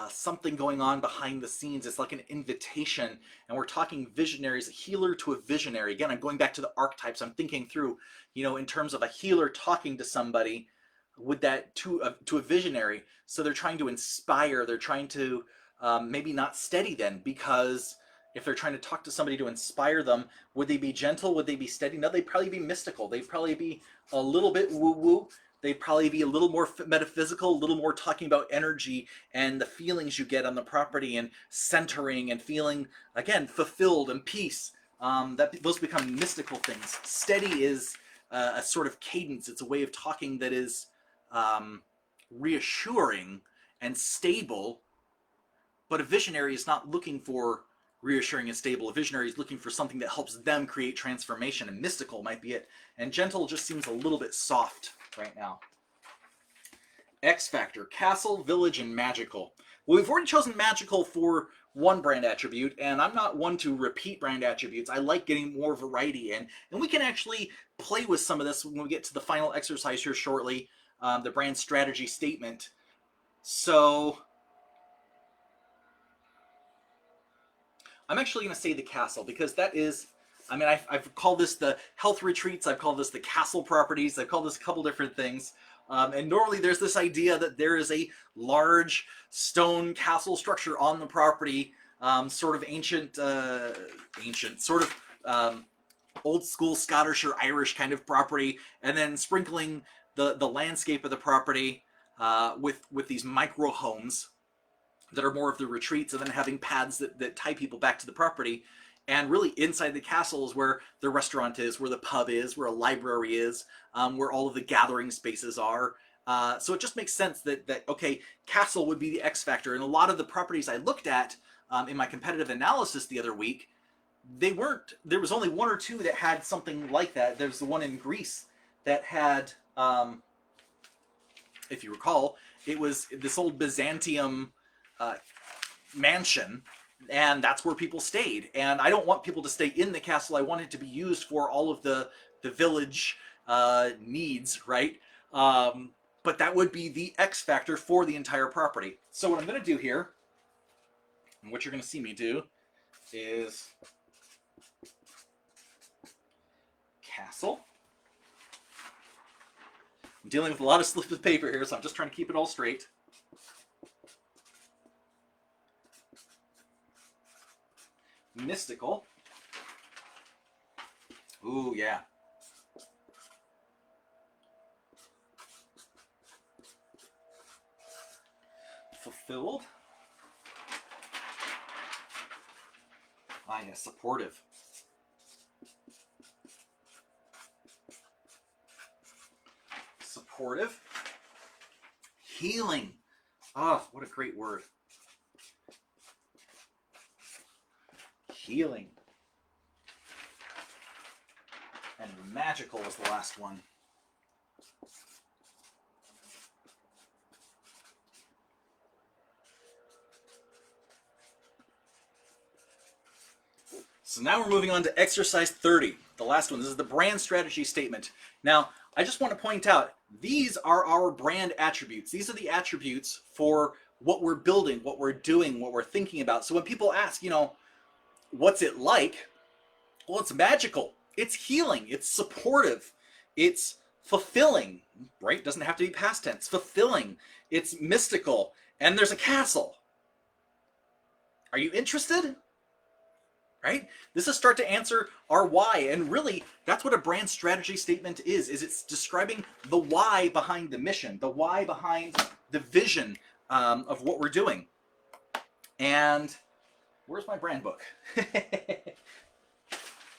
something going on behind the scenes. It's like an invitation, and we're talking visionaries, a healer to a visionary. Again, I'm going back to the archetypes. I'm thinking through, in terms of a healer talking to somebody, with that to a visionary. So they're trying to inspire. They're trying to maybe not steady then, because if they're trying to talk to somebody to inspire them, would they be gentle? Would they be steady? No, they'd probably be mystical. They'd probably be a little bit woo-woo. They'd probably be a little more metaphysical, a little more talking about energy and the feelings you get on the property and centering and feeling, again, fulfilled and peace. Those become mystical things. Steady is a sort of cadence. It's a way of talking that is reassuring and stable, but a visionary is not looking for Reassuring and stable. A visionary is looking for something that helps them create transformation, and mystical might be it. And gentle just seems a little bit soft right now. X factor, castle, village, and magical. Well, we've already chosen magical for one brand attribute, and I'm not one to repeat brand attributes. I like getting more variety in, and we can actually play with some of this when we get to the final exercise here shortly, the brand strategy statement. So I'm actually going to say the castle, because that is, I mean, I've called this the health retreats, I've called this the castle properties, I've called this a couple different things. And normally there's this idea that there is a large stone castle structure on the property, sort of ancient, sort of old school Scottish or Irish kind of property, and then sprinkling the landscape of the property with these micro homes that are more of the retreats, and then having paths that tie people back to the property. And really inside the castle is where the restaurant is, where the pub is, where a library is, where all of the gathering spaces are. So it just makes sense that okay, castle would be the X factor. And a lot of the properties I looked at in my competitive analysis the other week, they weren't, there was only one or two that had something like that. There's the one in Greece that had, if you recall, it was this old Byzantium mansion, and that's where people stayed. And I don't want people to stay in the castle. I want it to be used for all of the village needs, right? But that would be the X factor for the entire property. So what I'm going to do here, and what you're going to see me do, is castle. I'm dealing with a lot of slips of paper here, so I'm just trying to keep it all straight. Mystical. Ooh, yeah. Fulfilled. Ah, yeah, supportive. Supportive. Healing. Ah, what a great word. Healing. And magical was the last one. So now we're moving on to exercise 30, the last one. This is the brand strategy statement. Now, I just want to point out, these are our brand attributes. These are the attributes for what we're building, what we're doing, what we're thinking about. So when people ask, you know, what's it like? Well, it's magical. It's healing. It's supportive. It's fulfilling, right? It doesn't have to be past tense. Fulfilling. It's mystical. And there's a castle. Are you interested? Right? This is start to answer our why. And really, that's what a brand strategy statement is it's describing the why behind the mission, the why behind the vision of what we're doing. And where's my brand book?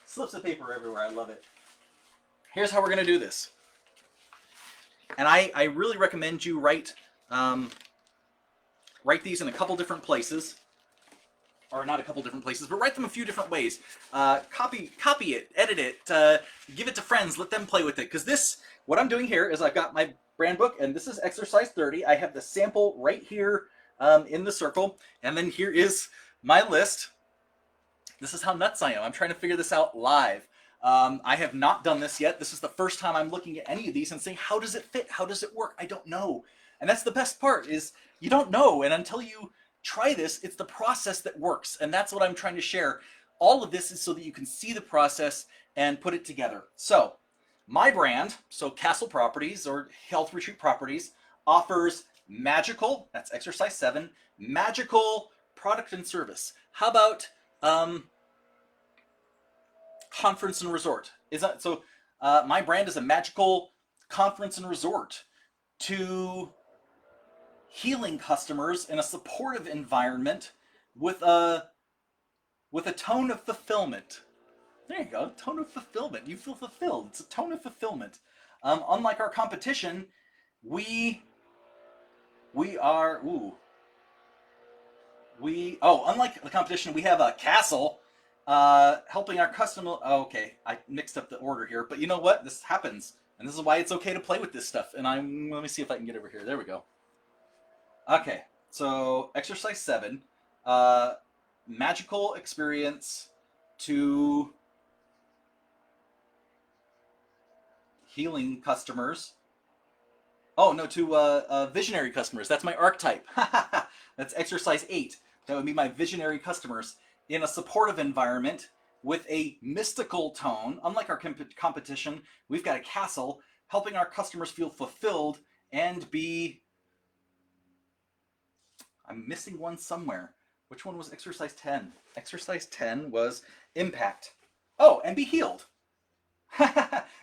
Slips of paper everywhere. I love it. Here's how we're going to do this. And I really recommend you write these in a couple different places. Or not a couple different places, but write them a few different ways. Copy it, edit it, give it to friends, let them play with it. Because this, what I'm doing here is I've got my brand book, and this is exercise 30. I have the sample right here in the circle, and then here is my list. This is how nuts I am. I'm trying to figure this out live. I have not done this yet. This is the first time I'm looking at any of these and saying, how does it fit? How does it work? I don't know. And that's the best part, is you don't know. And until you try this, it's the process that works. And that's what I'm trying to share. All of this is so that you can see the process and put it together. So my brand, so Castle Properties or Health Retreat Properties, offers magical, that's exercise 7, magical product and service. How about conference and resort? Is that so? My brand is a magical conference and resort to healing customers in a supportive environment with a tone of fulfillment. There you go, tone of fulfillment. You feel fulfilled. It's a tone of fulfillment. Unlike our competition, we Unlike the competition, we have a castle helping our customer. Oh, okay, I mixed up the order here, but you know what? This happens, and this is why it's okay to play with this stuff. And let me see if I can get over here. There we go. Okay, so exercise 7, magical experience to healing customers. Oh no, to visionary customers. That's my archetype. That's exercise 8. That would be my visionary customers in a supportive environment with a mystical tone. Unlike our competition, we've got a castle helping our customers feel fulfilled and be... I'm missing one somewhere. Which one was exercise 10? Exercise 10 was impact. Oh, and be healed.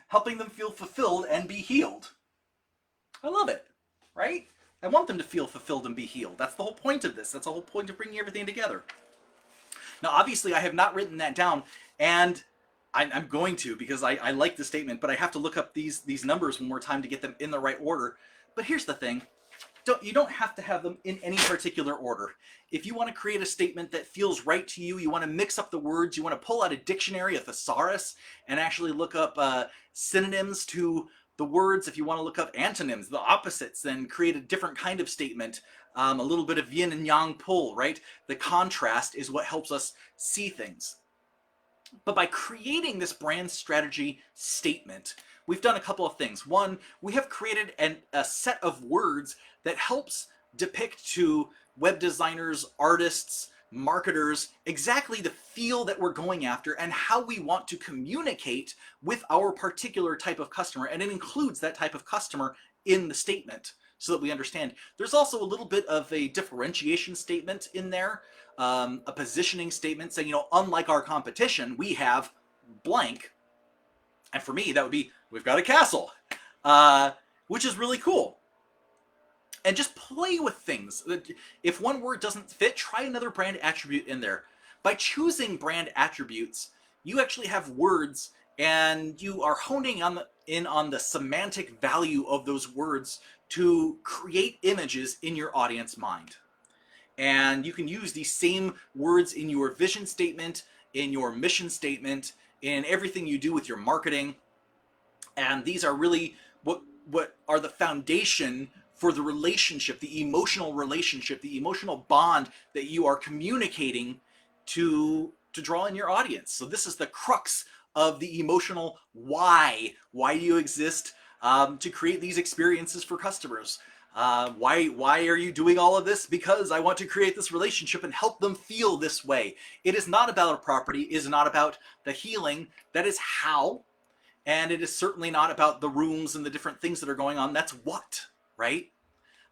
Helping them feel fulfilled and be healed. I love it, right? I want them to feel fulfilled and be healed. That's the whole point of this. That's the whole point of bringing everything together. Now, obviously, I have not written that down, and I'm going to, because I like the statement, but I have to look up these numbers one more time to get them in the right order. But here's the thing. You don't have to have them in any particular order. If you want to create a statement that feels right to you, you want to mix up the words, you want to pull out a dictionary, a thesaurus, and actually look up synonyms to the words. If you want to look up antonyms, the opposites, then create a different kind of statement. A little bit of yin and yang pull, right? The contrast is what helps us see things. But by creating this brand strategy statement, we've done a couple of things. One, we have created a set of words that helps depict to web designers, artists, marketers, exactly the feel that we're going after and how we want to communicate with our particular type of customer. And it includes that type of customer in the statement so that we understand. There's also a little bit of a differentiation statement in there, a positioning statement saying, unlike our competition, we have blank. And for me, that would be, we've got a castle, which is really cool. And just play with things. If one word doesn't fit, try another brand attribute in there. By choosing brand attributes, you actually have words and you are honing in on the semantic value of those words to create images in your audience mind. And you can use these same words in your vision statement, in your mission statement, in everything you do with your marketing. And these are really what are the foundation for the relationship, the emotional bond that you are communicating to draw in your audience. So this is the crux of the emotional why. Why do you exist? To create these experiences for customers. Why are you doing all of this? Because I want to create this relationship and help them feel this way. It is not about a property. It is not about the healing. That is how. And it is certainly not about the rooms and the different things that are going on. That's what, right?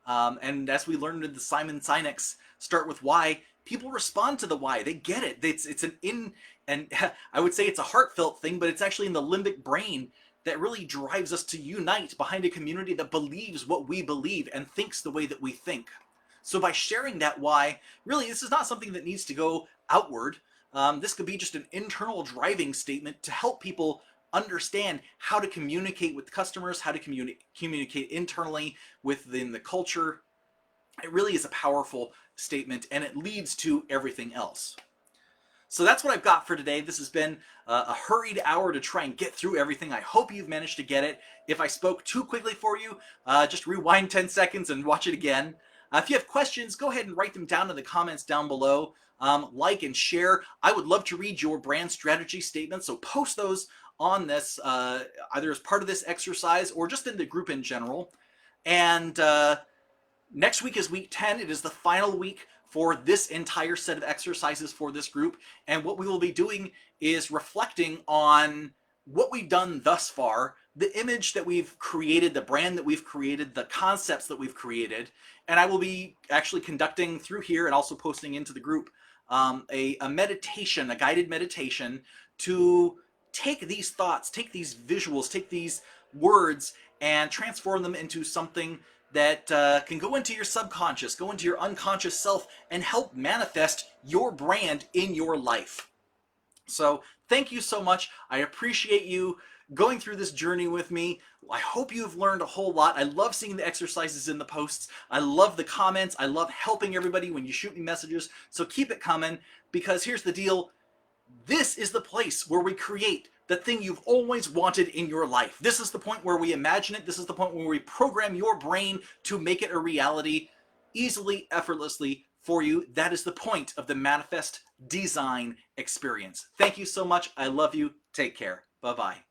And as we learned in the Simon Sinek's Start With Why, people respond to the why. They get it. And I would say it's a heartfelt thing, but it's actually in the limbic brain that really drives us to unite behind a community that believes what we believe and thinks the way that we think. So by sharing that why, really, this is not something that needs to go outward. This could be just an internal driving statement to help people understand how to communicate with customers, how to communicate internally within the culture. It really is a powerful statement, and it leads to everything else. So that's what I've got for today. This has been a hurried hour to try and get through everything. I hope you've managed to get it. If I spoke too quickly for you, just rewind 10 seconds and watch it again. If you have questions, go ahead and write them down in the comments down below. Like and share. I would love to read your brand strategy statements, so post those on this, either as part of this exercise or just in the group in general. And next week is week 10. It is the final week for this entire set of exercises for this group. And what we will be doing is reflecting on what we've done thus far, the image that we've created, the brand that we've created, the concepts that we've created. And I will be actually conducting through here and also posting into the group a meditation, a guided meditation to take these thoughts, take these visuals, take these words and transform them into something that can go into your subconscious, go into your unconscious self and help manifest your brand in your life. So thank you so much. I appreciate you going through this journey with me. I hope you've learned a whole lot. I love seeing the exercises in the posts. I love the comments. I love helping everybody when you shoot me messages. So keep it coming, because here's the deal. This is the place where we create the thing you've always wanted in your life. This is the point where we imagine it. This is the point where we program your brain to make it a reality easily, effortlessly for you. That is the point of the Manifest Design experience. Thank you so much. I love you. Take care. Bye-bye.